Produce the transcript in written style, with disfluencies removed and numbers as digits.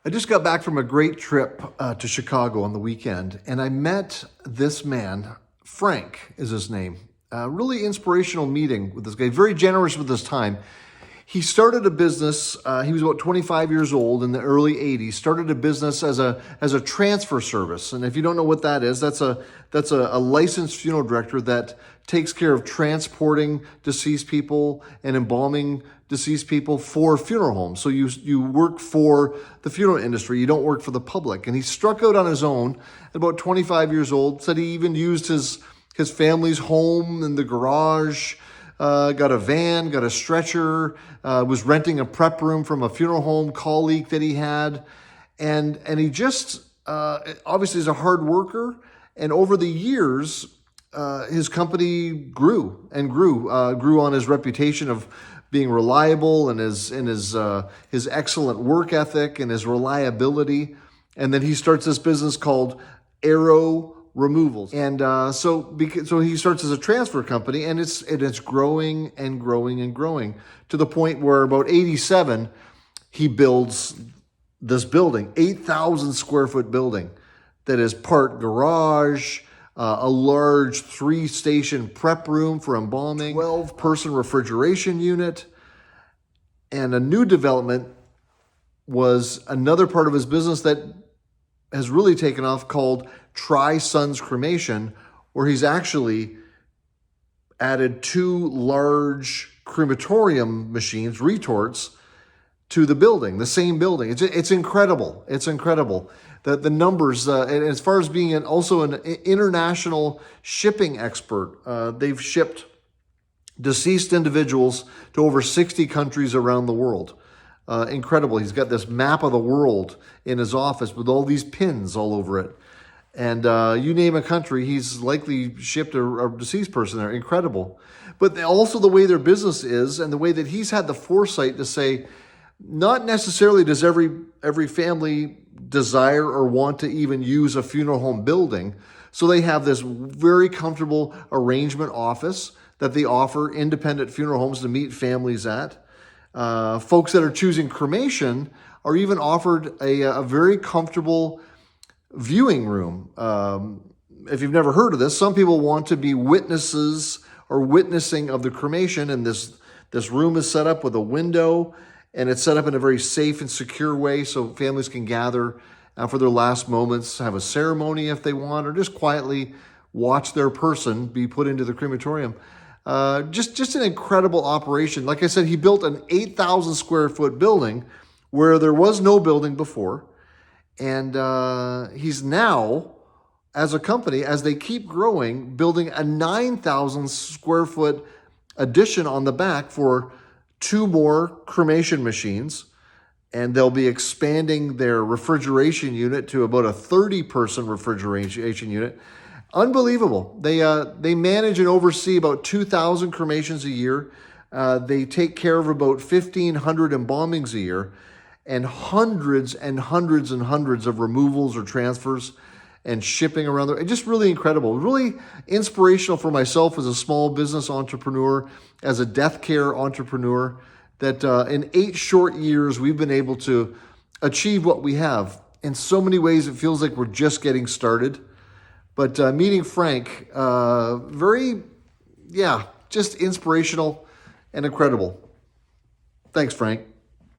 I just got back from a great trip to Chicago on the weekend, and I met this man. Frank is his name. Really inspirational meeting with this guy, very generous with his time. He started a business, he was about 25 years old in the early 80s, started a business as a transfer service. And if you don't know what that is, that's a licensed funeral director that takes care of transporting deceased people and embalming deceased people for funeral homes. So you work for the funeral industry, you don't work for the public. And he struck out on his own at about 25 years old, said he even used his family's home and the garage, got a van, got a stretcher, was renting a prep room from a funeral home colleague that he had. And he just, obviously is a hard worker. And over the years, his company grew on his reputation of being reliable and his excellent work ethic and his reliability. And then he starts this business called Aero removals. And so he starts as a transfer company, and it's growing and growing and growing to the point where about 87, he builds this building, 8,000 square foot building that is part garage, a large 3-station prep room for embalming, 12-person refrigeration unit, and a new development was another part of his business that has really taken off called Trison Cremation, where he's actually added 2 large crematorium machines, retorts, to the building, the same building. It's incredible. It's incredible. The numbers, and as far as being also an international shipping expert, they've shipped deceased individuals to over 60 countries around the world. Incredible. He's got this map of the world in his office with all these pins all over it. And you name a country, he's likely shipped a deceased person there. Incredible. But also the way their business is and the way that he's had the foresight to say, not necessarily does every family desire or want to even use a funeral home building. So they have this very comfortable arrangement office that they offer independent funeral homes to meet families at. Folks that are choosing cremation are even offered a very comfortable viewing room. If you've never heard of this, some people want to be witnesses or witnessing of the cremation, and this room is set up with a window, and it's set up in a very safe and secure way so families can gather for their last moments, have a ceremony if they want, or just quietly watch their person be put into the crematorium. Just an incredible operation. Like I said, he built an 8,000 square foot building where there was no building before. And he's now, as a company, as they keep growing, building a 9,000 square foot addition on the back for 2 more cremation machines. And they'll be expanding their refrigeration unit to about a 30-person refrigeration unit. Unbelievable. They manage and oversee about 2,000 cremations a year. They take care of about 1,500 embalmings a year, and hundreds and hundreds and hundreds of removals or transfers and shipping around there. Just really incredible. Really inspirational for myself as a small business entrepreneur, as a death care entrepreneur, that in 8 short years, we've been able to achieve what we have. In so many ways, it feels like we're just getting started. But meeting Frank, just inspirational and incredible. Thanks, Frank.